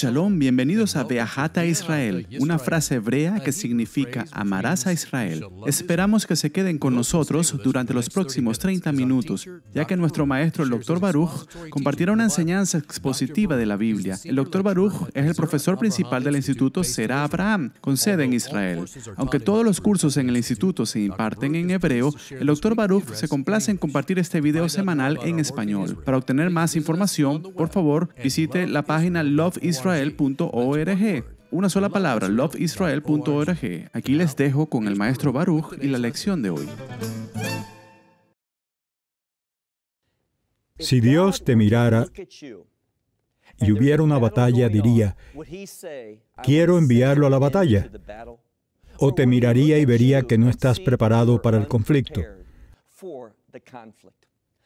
Shalom, bienvenidos a Be'ahat Israel, una frase hebrea que significa amarás a Israel. Esperamos que se queden con nosotros durante los próximos 30 minutos, ya que nuestro maestro, el Dr. Baruch, compartirá una enseñanza expositiva de la Biblia. El Dr. Baruch es el profesor principal del Instituto Será Abraham, con sede en Israel. Aunque todos los cursos en el instituto se imparten en hebreo, el Dr. Baruch se complace en compartir este video semanal en español. Para obtener más información, por favor, visite la página loveisrael.org. Una sola palabra, loveisrael.org. Aquí les dejo con el maestro Baruch y la lección de hoy. Si Dios te mirara y hubiera una batalla, diría, ¿quiero enviarlo a la batalla? ¿O te miraría y vería que no estás preparado para el conflicto?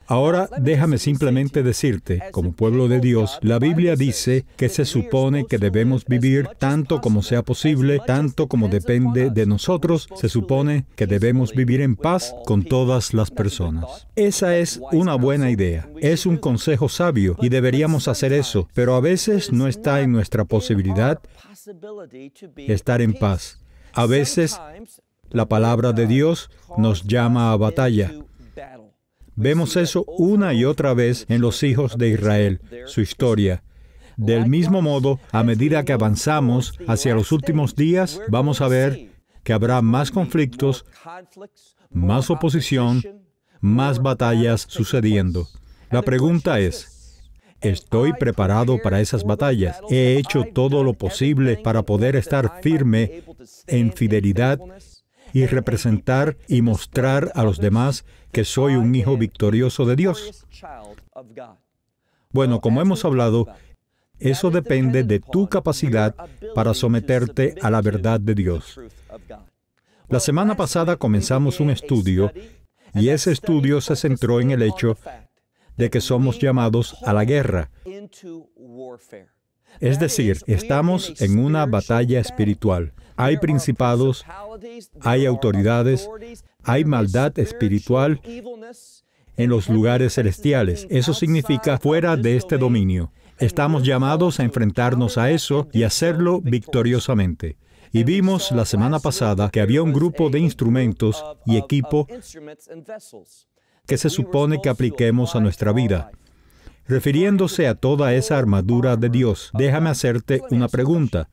Ahora, déjame simplemente decirte, como pueblo de Dios, la Biblia dice que se supone que debemos vivir tanto como sea posible, tanto como depende de nosotros, se supone que debemos vivir en paz con todas las personas. Esa es una buena idea, es un consejo sabio y deberíamos hacer eso, pero a veces no está en nuestra posibilidad estar en paz. A veces, la palabra de Dios nos llama a batalla. Vemos eso una y otra vez en los hijos de Israel, su historia. Del mismo modo, a medida que avanzamos hacia los últimos días, vamos a ver que habrá más conflictos, más oposición, más batallas sucediendo. La pregunta es, ¿estoy preparado para esas batallas? ¿He hecho todo lo posible para poder estar firme en fidelidad y representar y mostrar a los demás que soy un hijo victorioso de Dios? Bueno, como hemos hablado, eso depende de tu capacidad para someterte a la verdad de Dios. La semana pasada comenzamos un estudio, y ese estudio se centró en el hecho de que somos llamados a la guerra. Es decir, estamos en una batalla espiritual. Hay principados, hay autoridades, hay maldad espiritual en los lugares celestiales. Eso significa fuera de este dominio. Estamos llamados a enfrentarnos a eso y hacerlo victoriosamente. Y vimos la semana pasada que había un grupo de instrumentos y equipo que se supone que apliquemos a nuestra vida. Refiriéndose a toda esa armadura de Dios, déjame hacerte una pregunta.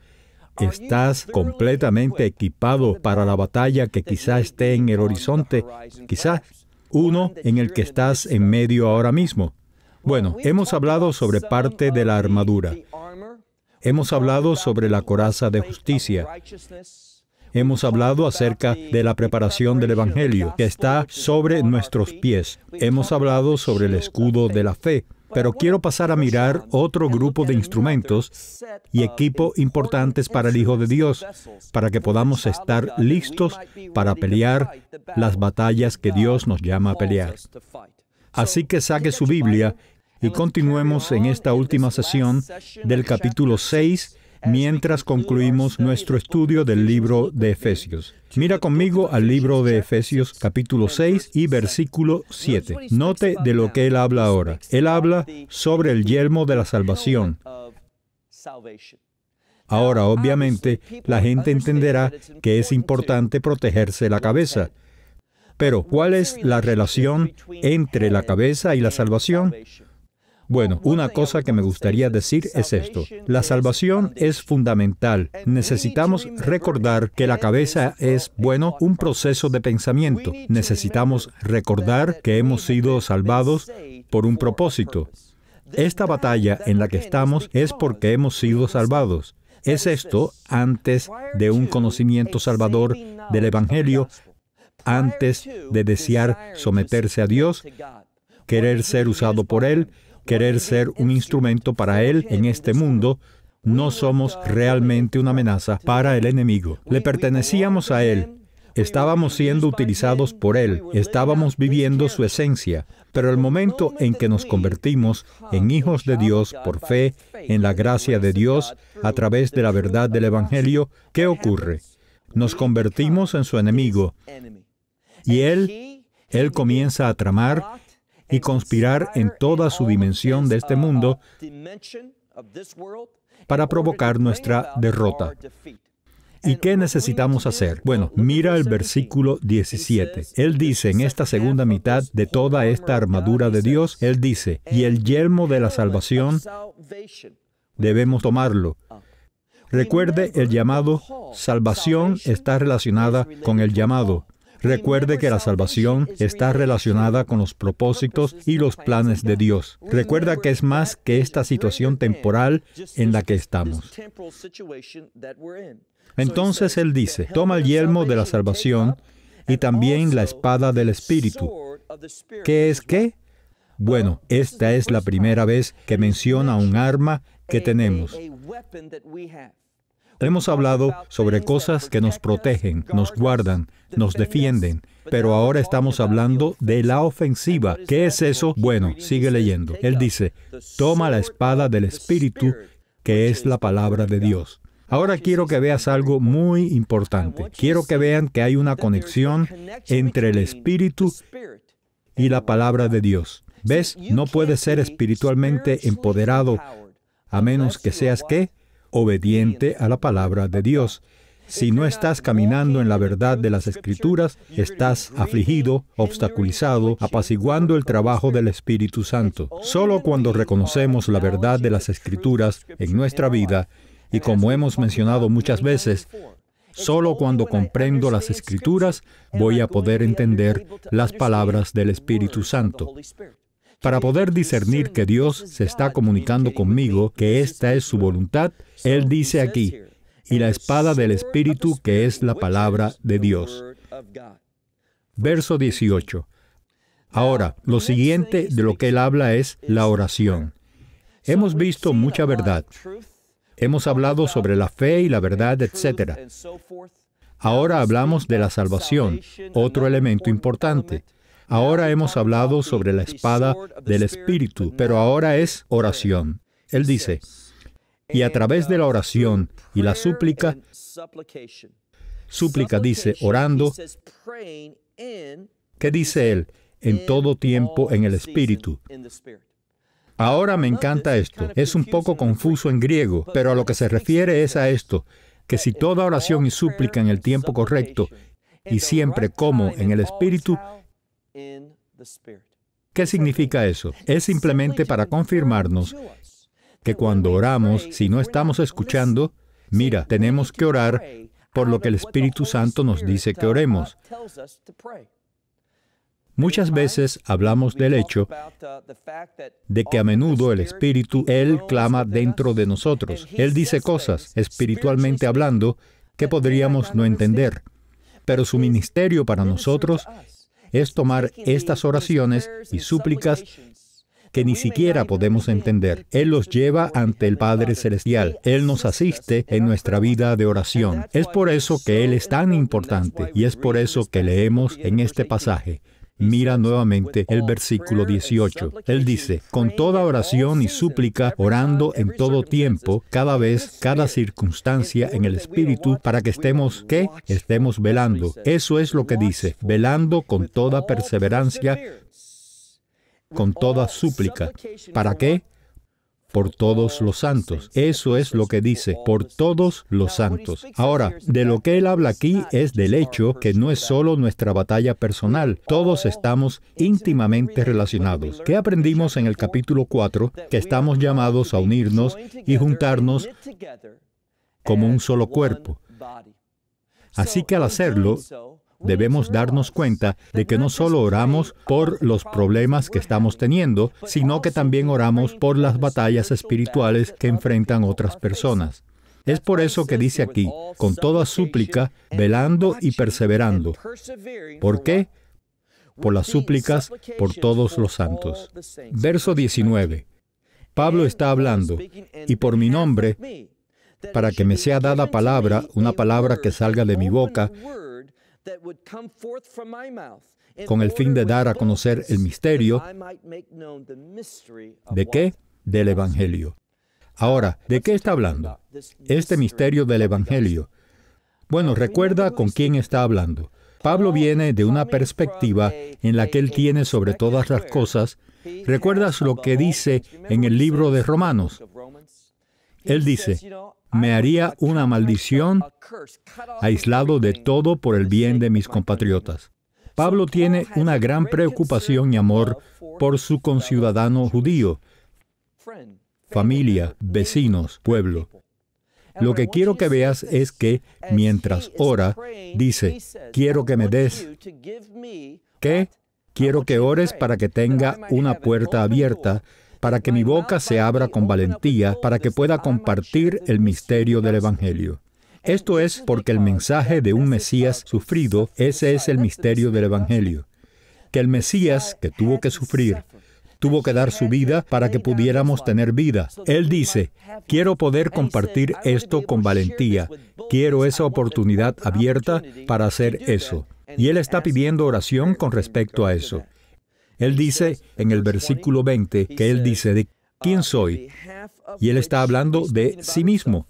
¿Estás completamente equipado para la batalla que quizá esté en el horizonte? Quizá uno en el que estás en medio ahora mismo. Bueno, hemos hablado sobre parte de la armadura. Hemos hablado sobre la coraza de justicia. Hemos hablado acerca de la preparación del Evangelio, que está sobre nuestros pies. Hemos hablado sobre el escudo de la fe. Pero quiero pasar a mirar otro grupo de instrumentos y equipo importantes para el Hijo de Dios, para que podamos estar listos para pelear las batallas que Dios nos llama a pelear. Así que saque su Biblia y continuemos en esta última sesión del capítulo 6, mientras concluimos nuestro estudio del libro de Efesios. Mira conmigo al libro de Efesios, capítulo 6 y versículo 7. Note de lo que él habla ahora. Él habla sobre el yelmo de la salvación. Ahora, obviamente, la gente entenderá que es importante protegerse la cabeza. Pero, ¿cuál es la relación entre la cabeza y la salvación? Bueno, una cosa que me gustaría decir es esto. La salvación es fundamental. Necesitamos recordar que la cabeza es, bueno, un proceso de pensamiento. Necesitamos recordar que hemos sido salvados por un propósito. Esta batalla en la que estamos es porque hemos sido salvados. ¿Es esto antes de un conocimiento salvador del Evangelio, antes de desear someterse a Dios, querer ser usado por Él, querer ser un instrumento para Él en este mundo? No somos realmente una amenaza para el enemigo. Le pertenecíamos a Él. Estábamos siendo utilizados por Él. Estábamos viviendo su esencia. Pero el momento en que nos convertimos en hijos de Dios por fe en la gracia de Dios a través de la verdad del Evangelio, ¿qué ocurre? Nos convertimos en su enemigo. Y Él comienza a tramar y conspirar en toda su dimensión de este mundo para provocar nuestra derrota. ¿Y qué necesitamos hacer? Bueno, mira el versículo 17. Él dice en esta segunda mitad de toda esta armadura de Dios, Él dice, y el yelmo de la salvación debemos tomarlo. Recuerde, el llamado salvación está relacionada con el llamado. Recuerde que la salvación está relacionada con los propósitos y los planes de Dios. Recuerda que es más que esta situación temporal en la que estamos. Entonces Él dice, toma el yelmo de la salvación y también la espada del Espíritu. ¿Qué es qué? Bueno, esta es la primera vez que menciona un arma que tenemos. Hemos hablado sobre cosas que nos protegen, nos guardan, nos defienden, pero ahora estamos hablando de la ofensiva. ¿Qué es eso? Bueno, sigue leyendo. Él dice, toma la espada del Espíritu, que es la palabra de Dios. Ahora quiero que veas algo muy importante. Quiero que vean que hay una conexión entre el Espíritu y la palabra de Dios. ¿Ves? No puedes ser espiritualmente empoderado a menos que seas, ¿qué? Obediente a la palabra de Dios. Si no estás caminando en la verdad de las Escrituras, estás afligido, obstaculizado, apaciguando el trabajo del Espíritu Santo. Solo cuando reconocemos la verdad de las Escrituras en nuestra vida, y como hemos mencionado muchas veces, solo cuando comprendo las Escrituras voy a poder entender las palabras del Espíritu Santo. Para poder discernir que Dios se está comunicando conmigo, que esta es su voluntad, Él dice aquí, y la espada del Espíritu, que es la palabra de Dios. Verso 18. Ahora, lo siguiente de lo que Él habla es la oración. Hemos visto mucha verdad. Hemos hablado sobre la fe y la verdad, etc. Ahora hablamos de la salvación, otro elemento importante. Ahora hemos hablado sobre la espada del Espíritu, pero ahora es oración. Él dice, y a través de la oración y la súplica dice, orando, ¿qué dice él? En todo tiempo en el Espíritu. Ahora me encanta esto. Es un poco confuso en griego, pero a lo que se refiere es a esto, que si toda oración y súplica en el tiempo correcto y siempre como en el Espíritu, ¿qué significa eso? Es simplemente para confirmarnos que cuando oramos, si no estamos escuchando, mira, tenemos que orar por lo que el Espíritu Santo nos dice que oremos. Muchas veces hablamos del hecho de que a menudo el Espíritu, Él clama dentro de nosotros. Él dice cosas, espiritualmente hablando, que podríamos no entender. Pero su ministerio para nosotros es tomar estas oraciones y súplicas que ni siquiera podemos entender. Él los lleva ante el Padre Celestial. Él nos asiste en nuestra vida de oración. Es por eso que Él es tan importante y es por eso que leemos en este pasaje. Mira nuevamente el versículo 18. Él dice, con toda oración y súplica, orando en todo tiempo, cada vez, cada circunstancia en el Espíritu, para que estemos, ¿qué? Estemos velando. Eso es lo que dice, velando con toda perseverancia, con toda súplica. ¿Para qué? Por todos los santos. Eso es lo que dice, por todos los santos. Ahora, de lo que él habla aquí es del hecho que no es solo nuestra batalla personal. Todos estamos íntimamente relacionados. ¿Qué aprendimos en el capítulo 4? Que estamos llamados a unirnos y juntarnos como un solo cuerpo. Así que al hacerlo, debemos darnos cuenta de que no solo oramos por los problemas que estamos teniendo, sino que también oramos por las batallas espirituales que enfrentan otras personas. Es por eso que dice aquí, con toda súplica, velando y perseverando. ¿Por qué? Por las súplicas por todos los santos. Verso 19. Pablo está hablando, y por mi nombre, para que me sea dada palabra, una palabra que salga de mi boca, con el fin de dar a conocer el misterio. ¿De qué? Del Evangelio. Ahora, ¿de qué está hablando? Este misterio del Evangelio. Bueno, recuerda con quién está hablando. Pablo viene de una perspectiva en la que él tiene sobre todas las cosas. ¿Recuerdas lo que dice en el libro de Romanos? Él dice, me haría una maldición aislado de todo por el bien de mis compatriotas. Pablo tiene una gran preocupación y amor por su conciudadano judío, familia, vecinos, pueblo. Lo que quiero que veas es que, mientras ora, dice, quiero que me des. ¿Qué? Quiero que ores para que tenga una puerta abierta, para que mi boca se abra con valentía, para que pueda compartir el misterio del Evangelio. Esto es porque el mensaje de un Mesías sufrido, ese es el misterio del Evangelio. Que el Mesías, que tuvo que sufrir, tuvo que dar su vida para que pudiéramos tener vida. Él dice, quiero poder compartir esto con valentía. Quiero esa oportunidad abierta para hacer eso. Y Él está pidiendo oración con respecto a eso. Él dice en el versículo 20 que Él dice, ¿de quién soy? Y Él está hablando de sí mismo.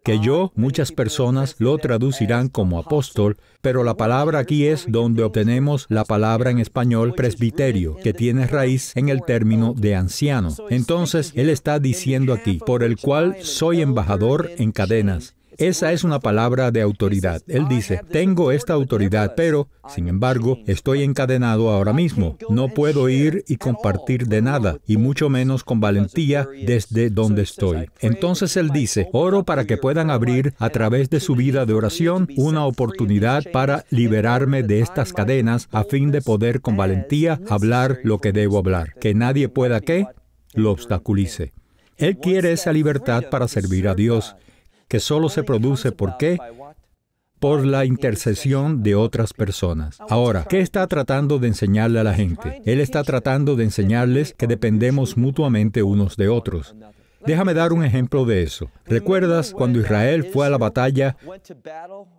Que muchas personas lo traducirán como apóstol, pero la palabra aquí es donde obtenemos la palabra en español presbiterio, que tiene raíz en el término de anciano. Entonces, Él está diciendo aquí, por el cual soy embajador en cadenas. Esa es una palabra de autoridad. Él dice, tengo esta autoridad, pero, sin embargo, estoy encadenado ahora mismo. No puedo ir y compartir de nada, y mucho menos con valentía desde donde estoy. Entonces Él dice, oro para que puedan abrir, a través de su vida de oración, una oportunidad para liberarme de estas cadenas, a fin de poder con valentía hablar lo que debo hablar. Que nadie pueda, ¿qué? Lo obstaculice. Él quiere esa libertad para servir a Dios, que solo se produce, ¿por qué? Por la intercesión de otras personas. Ahora, ¿qué está tratando de enseñarle a la gente? Él está tratando de enseñarles que dependemos mutuamente unos de otros. Déjame dar un ejemplo de eso. ¿Recuerdas cuando Israel fue a la batalla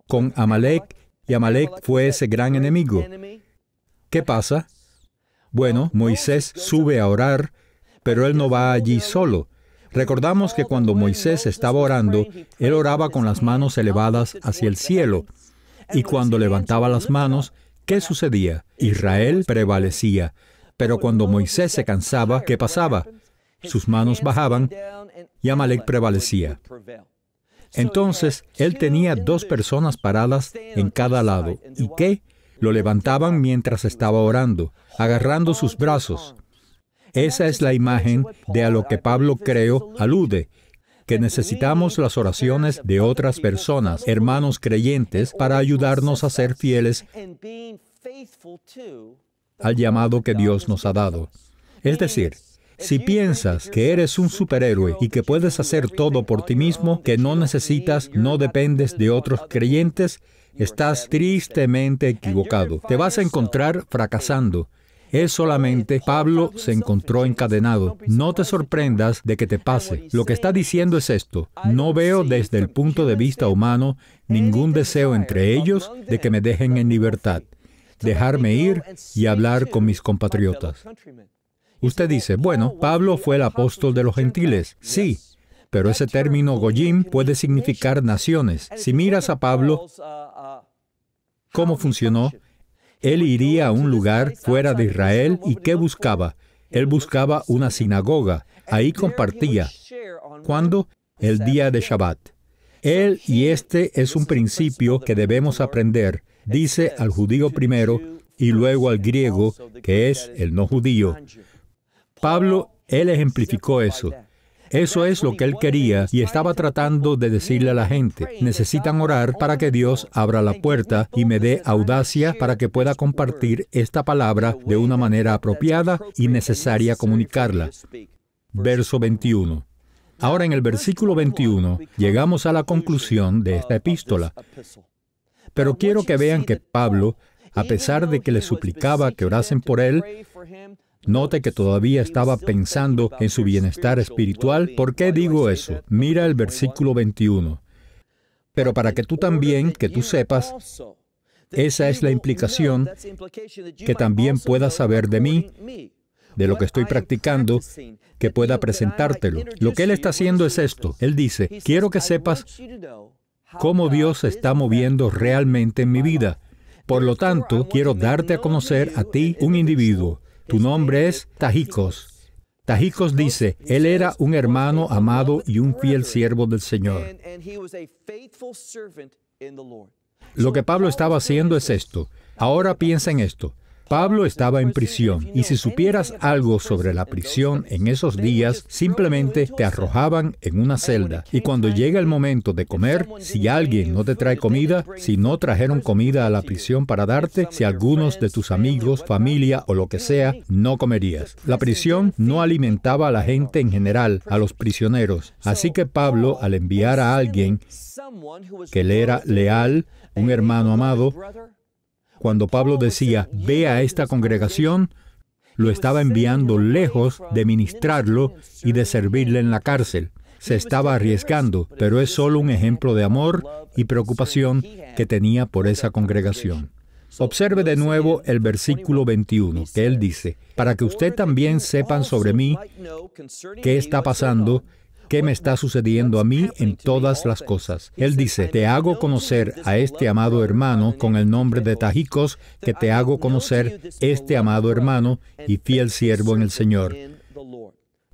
con Amalek y Amalek fue ese gran enemigo? ¿Qué pasa? Bueno, Moisés sube a orar, pero él no va allí solo. Recordamos que cuando Moisés estaba orando, él oraba con las manos elevadas hacia el cielo. Y cuando levantaba las manos, ¿qué sucedía? Israel prevalecía. Pero cuando Moisés se cansaba, ¿qué pasaba? Sus manos bajaban y Amalek prevalecía. Entonces, él tenía 2 personas paradas en cada lado. ¿Y qué? Lo levantaban mientras estaba orando, agarrando sus brazos. Esa es la imagen de a lo que Pablo, creo, alude, que necesitamos las oraciones de otras personas, hermanos creyentes, para ayudarnos a ser fieles al llamado que Dios nos ha dado. Es decir, si piensas que eres un superhéroe y que puedes hacer todo por ti mismo, que no necesitas, no dependes de otros creyentes, estás tristemente equivocado. Te vas a encontrar fracasando. Es solamente Pablo se encontró encadenado. No te sorprendas de que te pase. Lo que está diciendo es esto. No veo desde el punto de vista humano ningún deseo entre ellos de que me dejen en libertad, dejarme ir y hablar con mis compatriotas. Usted dice, bueno, Pablo fue el apóstol de los gentiles. Sí, pero ese término goyim puede significar naciones. Si miras a Pablo, ¿cómo funcionó? Él iría a un lugar fuera de Israel y ¿qué buscaba? Él buscaba una sinagoga. Ahí compartía. ¿Cuándo? El día de Shabbat. Él, y este es un principio que debemos aprender, dice al judío primero y luego al griego, que es el no judío. Pablo, él ejemplificó eso. Eso es lo que él quería y estaba tratando de decirle a la gente. Necesitan orar para que Dios abra la puerta y me dé audacia para que pueda compartir esta palabra de una manera apropiada y necesaria comunicarla. Verso 21. Ahora en el versículo 21 llegamos a la conclusión de esta epístola. Pero quiero que vean que Pablo, a pesar de que le suplicaba que orasen por él, note que todavía estaba pensando en su bienestar espiritual. ¿Por qué digo eso? Mira el versículo 21. Pero para que tú también, que tú sepas, esa es la implicación, que también puedas saber de mí, de lo que estoy practicando, que pueda presentártelo. Lo que él está haciendo es esto. Él dice, quiero que sepas cómo Dios se está moviendo realmente en mi vida. Por lo tanto, quiero darte a conocer a ti un individuo. Tu nombre es Tajicos. Tajicos dice, él era un hermano amado y un fiel siervo del Señor. Lo que Pablo estaba haciendo es esto. Ahora piensa en esto. Pablo estaba en prisión, y si supieras algo sobre la prisión en esos días, simplemente te arrojaban en una celda. Y cuando llega el momento de comer, si alguien no te trae comida, si no trajeron comida a la prisión para darte, si algunos de tus amigos, familia o lo que sea, no comerías. La prisión no alimentaba a la gente en general, a los prisioneros. Así que Pablo, al enviar a alguien que le era leal, un hermano amado, cuando Pablo decía, ve a esta congregación, lo estaba enviando lejos de ministrarlo y de servirle en la cárcel. Se estaba arriesgando, pero es solo un ejemplo de amor y preocupación que tenía por esa congregación. Observe de nuevo el versículo 21, que él dice, para que usted también sepan sobre mí qué está pasando, qué me está sucediendo a mí en todas las cosas. Él dice, te hago conocer a este amado hermano con el nombre de Tajicos, que te hago conocer este amado hermano y fiel siervo en el Señor.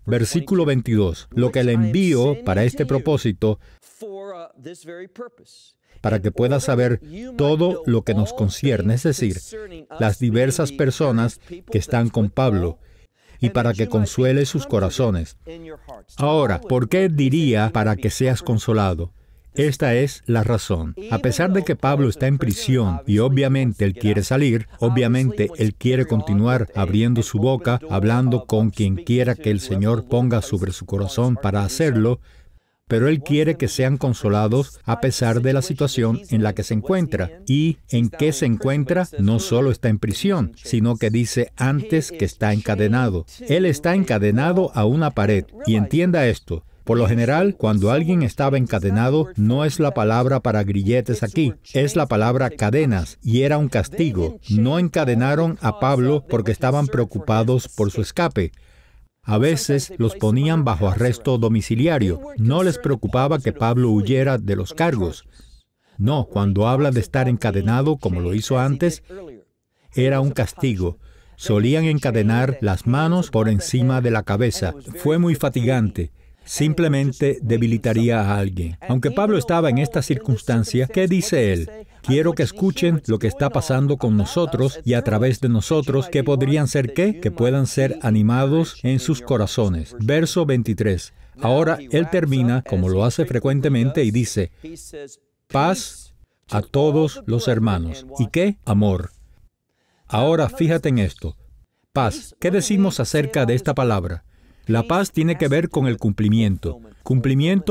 Versículo 22, lo que le envío para este propósito, para que pueda saber todo lo que nos concierne, es decir, las diversas personas que están con Pablo, y para que consuele sus corazones. Ahora, ¿por qué diría para que seas consolado? Esta es la razón. A pesar de que Pablo está en prisión y obviamente él quiere salir, obviamente él quiere continuar abriendo su boca, hablando con quien quiera que el Señor ponga sobre su corazón para hacerlo, pero él quiere que sean consolados a pesar de la situación en la que se encuentra. ¿Y en qué se encuentra? No solo está en prisión, sino que dice antes que está encadenado. Él está encadenado a una pared. Y entienda esto. Por lo general, cuando alguien estaba encadenado, no es la palabra para grilletes aquí, es la palabra cadenas, y era un castigo. No encadenaron a Pablo porque estaban preocupados por su escape. A veces los ponían bajo arresto domiciliario. No les preocupaba que Pablo huyera de los cargos. No, cuando habla de estar encadenado, como lo hizo antes, era un castigo. Solían encadenar las manos por encima de la cabeza. Fue muy fatigante. Simplemente debilitaría a alguien. Aunque Pablo estaba en esta circunstancia, ¿qué dice él? Quiero que escuchen lo que está pasando con nosotros y a través de nosotros, que podrían ser ¿qué? Que puedan ser animados en sus corazones. Verso 23. Ahora él termina, como lo hace frecuentemente, y dice, paz a todos los hermanos. ¿Y qué? Amor. Ahora fíjate en esto. Paz. ¿Qué decimos acerca de esta palabra? La paz tiene que ver con el cumplimiento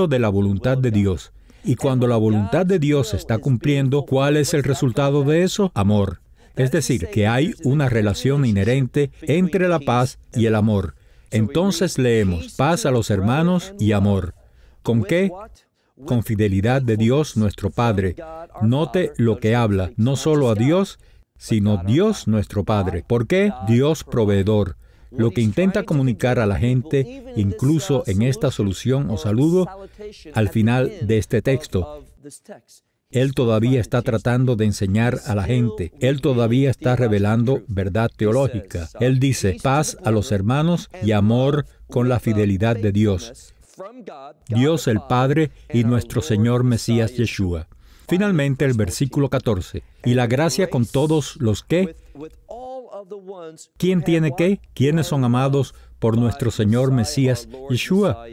de la voluntad de Dios. Y cuando la voluntad de Dios se está cumpliendo, ¿cuál es el resultado de eso? Amor. Es decir, que hay una relación inherente entre la paz y el amor. Entonces leemos, paz a los hermanos y amor. ¿Con qué? Con fidelidad de Dios nuestro Padre. Note lo que habla, no solo a Dios, sino Dios nuestro Padre. ¿Por qué? Dios proveedor. Lo que intenta comunicar a la gente, incluso en esta solución o saludo, al final de este texto, él todavía está tratando de enseñar a la gente. Él todavía está revelando verdad teológica. Él dice, paz a los hermanos y amor con la fidelidad de Dios. Dios el Padre y nuestro Señor Mesías Yeshua. Finalmente, el versículo 14. Y la gracia con todos los que... ¿Quién tiene qué? ¿Quiénes son amados por nuestro Señor Mesías Yeshua?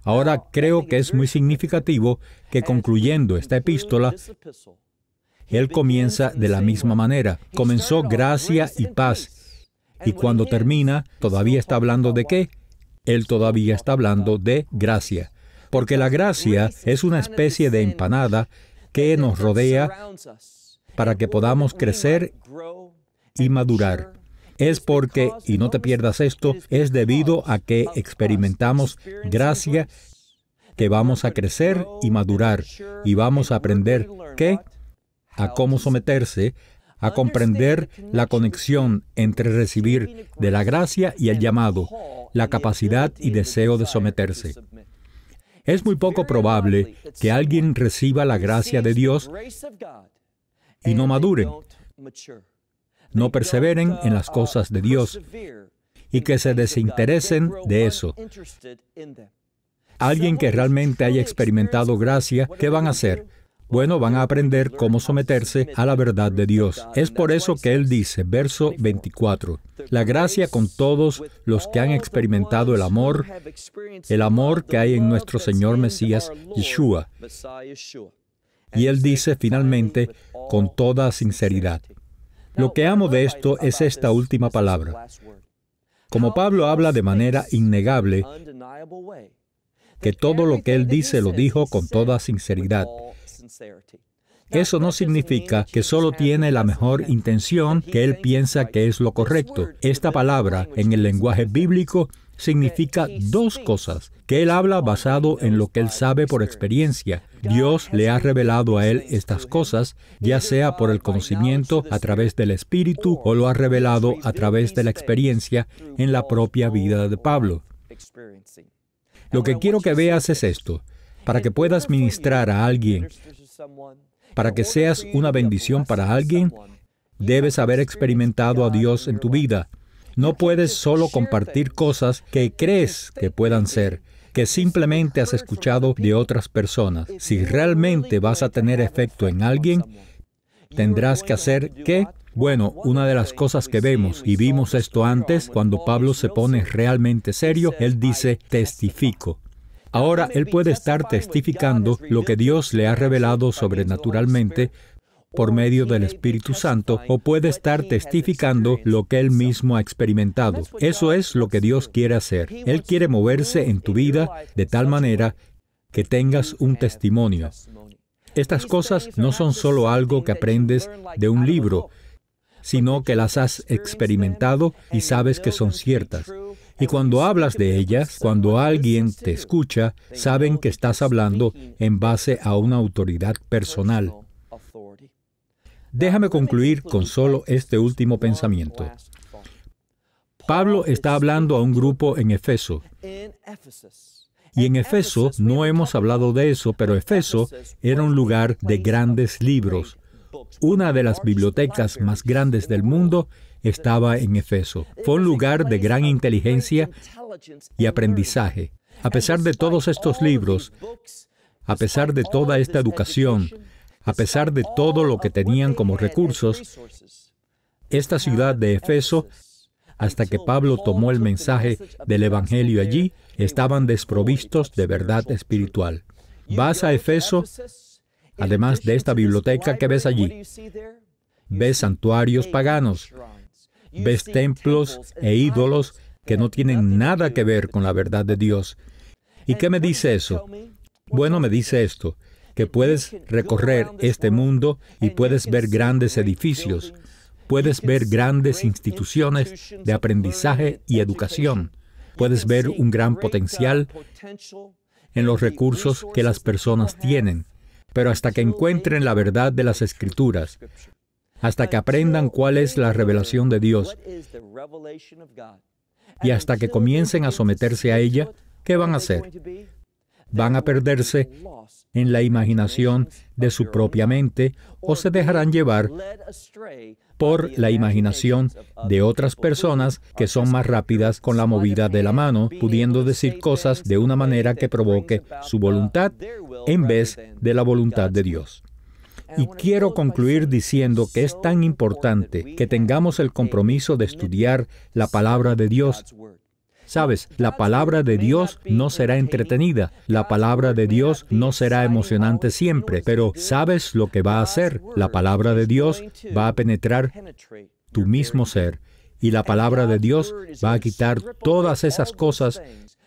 Ahora creo que es muy significativo que concluyendo esta epístola, él comienza de la misma manera. Comenzó gracia y paz. Y cuando termina, ¿todavía está hablando de qué? Él todavía está hablando de gracia. Porque la gracia es una especie de empanada que nos rodea para que podamos crecer y madurar. Es porque, y no te pierdas esto, es debido a que experimentamos gracia que vamos a crecer y madurar, y vamos a aprender ¿qué? A cómo someterse, a comprender la conexión entre recibir de la gracia y el llamado, la capacidad y deseo de someterse. Es muy poco probable que alguien reciba la gracia de Dios y no maduren, no perseveren en las cosas de Dios y que se desinteresen de eso. Alguien que realmente haya experimentado gracia, ¿qué van a hacer? Bueno, van a aprender cómo someterse a la verdad de Dios. Es por eso que Él dice, verso 24, la gracia con todos los que han experimentado el amor que hay en nuestro Señor Mesías, Yeshua. Y Él dice finalmente, con toda sinceridad. Lo que amo de esto es esta última palabra. Como Pablo habla de manera innegable, que todo lo que él dice lo dijo con toda sinceridad. Eso no significa que solo tiene la mejor intención, que él piensa que es lo correcto. Esta palabra, en el lenguaje bíblico, significa dos cosas, que él habla basado en lo que él sabe por experiencia. Dios le ha revelado a él estas cosas, ya sea por el conocimiento a través del Espíritu o lo ha revelado a través de la experiencia en la propia vida de Pablo. Lo que quiero que veas es esto, para que puedas ministrar a alguien, para que seas una bendición para alguien, debes haber experimentado a Dios en tu vida. No puedes solo compartir cosas que crees que puedan ser, que simplemente has escuchado de otras personas. Si realmente vas a tener efecto en alguien, tendrás que hacer ¿qué? Bueno, una de las cosas que vemos, y vimos esto antes, cuando Pablo se pone realmente serio, él dice, testifico. Ahora, él puede estar testificando lo que Dios le ha revelado sobrenaturalmente por medio del Espíritu Santo, o puede estar testificando lo que él mismo ha experimentado. Eso es lo que Dios quiere hacer. Él quiere moverse en tu vida de tal manera que tengas un testimonio. Estas cosas no son solo algo que aprendes de un libro, sino que las has experimentado y sabes que son ciertas. Y cuando hablas de ellas, cuando alguien te escucha, saben que estás hablando en base a una autoridad personal. Déjame concluir con solo este último pensamiento. Pablo está hablando a un grupo en Efeso. Y en Efeso, no hemos hablado de eso, pero Efeso era un lugar de grandes libros. Una de las bibliotecas más grandes del mundo estaba en Efeso. Fue un lugar de gran inteligencia y aprendizaje. A pesar de todos estos libros, a pesar de toda esta educación, a pesar de todo lo que tenían como recursos, esta ciudad de Efeso, hasta que Pablo tomó el mensaje del Evangelio allí, estaban desprovistos de verdad espiritual. Vas a Efeso, además de esta biblioteca, ¿qué ves allí? Ves santuarios paganos, ves templos e ídolos que no tienen nada que ver con la verdad de Dios. ¿Y qué me dice eso? Bueno, me dice esto, que puedes recorrer este mundo y puedes ver grandes edificios, puedes ver grandes instituciones de aprendizaje y educación, puedes ver un gran potencial en los recursos que las personas tienen, pero hasta que encuentren la verdad de las Escrituras, hasta que aprendan cuál es la revelación de Dios, y hasta que comiencen a someterse a ella, ¿qué van a hacer? Van a perderse en la imaginación de su propia mente o se dejarán llevar por la imaginación de otras personas que son más rápidas con la movida de la mano, pudiendo decir cosas de una manera que provoque su voluntad en vez de la voluntad de Dios. Y quiero concluir diciendo que es tan importante que tengamos el compromiso de estudiar la palabra de Dios. Sabes, la palabra de Dios no será entretenida, la palabra de Dios no será emocionante siempre, pero ¿sabes lo que va a hacer? La palabra de Dios va a penetrar tu mismo ser, y la palabra de Dios va a quitar todas esas cosas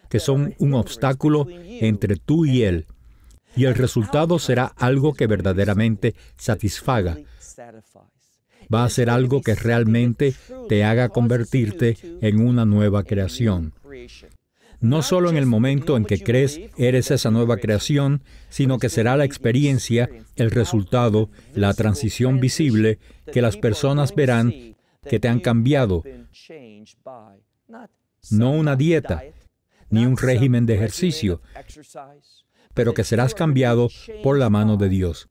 que son un obstáculo entre tú y Él, y el resultado será algo que verdaderamente satisfaga. Va a ser algo que realmente te haga convertirte en una nueva creación. No solo en el momento en que crees eres esa nueva creación, sino que será la experiencia, el resultado, la transición visible que las personas verán que te han cambiado. No una dieta, ni un régimen de ejercicio, pero que serás cambiado por la mano de Dios.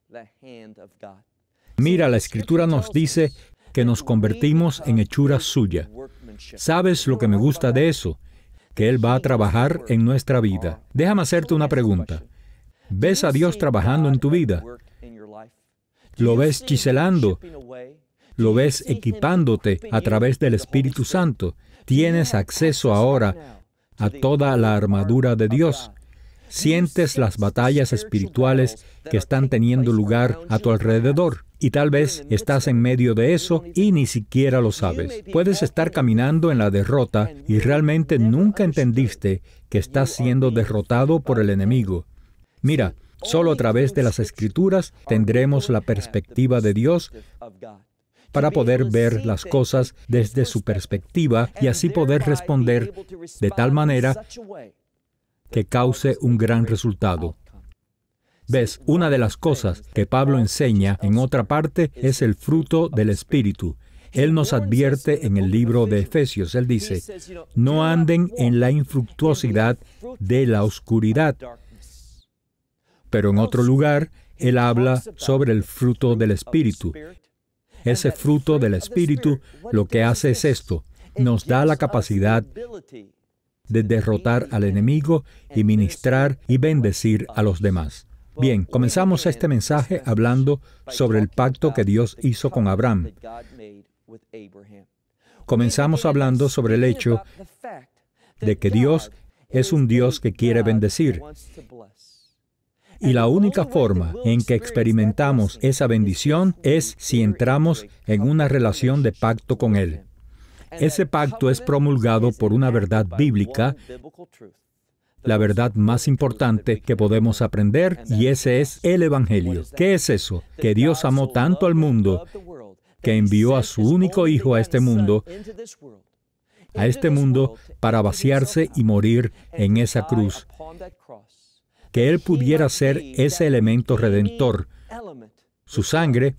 Mira, la Escritura nos dice que nos convertimos en hechura suya. ¿Sabes lo que me gusta de eso? Que Él va a trabajar en nuestra vida. Déjame hacerte una pregunta. ¿Ves a Dios trabajando en tu vida? ¿Lo ves chiselando? ¿Lo ves equipándote a través del Espíritu Santo? ¿Tienes acceso ahora a toda la armadura de Dios? ¿Sientes las batallas espirituales que están teniendo lugar a tu alrededor? Y tal vez estás en medio de eso y ni siquiera lo sabes. Puedes estar caminando en la derrota y realmente nunca entendiste que estás siendo derrotado por el enemigo. Mira, solo a través de las Escrituras tendremos la perspectiva de Dios para poder ver las cosas desde su perspectiva y así poder responder de tal manera que cause un gran resultado. ¿Ves? Una de las cosas que Pablo enseña en otra parte es el fruto del Espíritu. Él nos advierte en el libro de Efesios. Él dice, no anden en la infructuosidad de la oscuridad. Pero en otro lugar, él habla sobre el fruto del Espíritu. Ese fruto del Espíritu lo que hace es esto, nos da la capacidad de derrotar al enemigo y ministrar y bendecir a los demás. Bien, comenzamos este mensaje hablando sobre el pacto que Dios hizo con Abraham. Comenzamos hablando sobre el hecho de que Dios es un Dios que quiere bendecir. Y la única forma en que experimentamos esa bendición es si entramos en una relación de pacto con Él. Ese pacto es promulgado por una verdad bíblica, la verdad más importante que podemos aprender, y ese es el Evangelio. ¿Qué es eso? Que Dios amó tanto al mundo que envió a su único Hijo a este mundo para vaciarse y morir en esa cruz. Que Él pudiera ser ese elemento redentor, su sangre,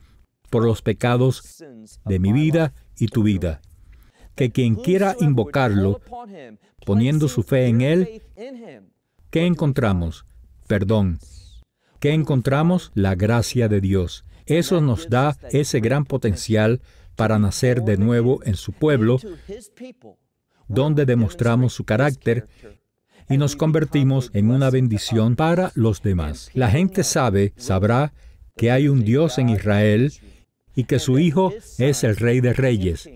por los pecados de mi vida y tu vida. Que quien quiera invocarlo, poniendo su fe en Él, ¿qué encontramos? Perdón. ¿Qué encontramos? La gracia de Dios. Eso nos da ese gran potencial para nacer de nuevo en su pueblo, donde demostramos su carácter y nos convertimos en una bendición para los demás. La gente sabrá que hay un Dios en Israel y que su Hijo es el Rey de Reyes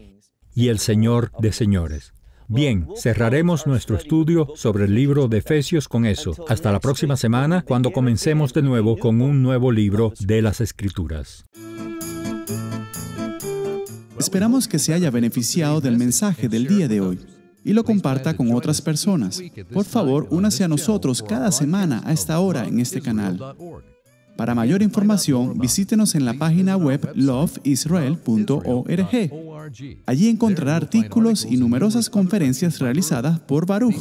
y el Señor de Señores. Bien, cerraremos nuestro estudio sobre el libro de Efesios con eso. Hasta la próxima semana, cuando comencemos de nuevo con un nuevo libro de las Escrituras. Esperamos que se haya beneficiado del mensaje del día de hoy y lo comparta con otras personas. Por favor, únase a nosotros cada semana a esta hora en este canal. Para mayor información, visítenos en la página web loveisrael.org. Allí encontrará artículos y numerosas conferencias realizadas por Baruch,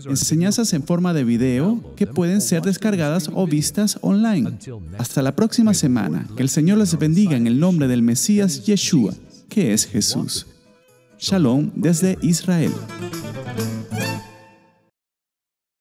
enseñanzas en forma de video que pueden ser descargadas o vistas online. Hasta la próxima semana. Que el Señor les bendiga en el nombre del Mesías Yeshua, que es Jesús. Shalom desde Israel.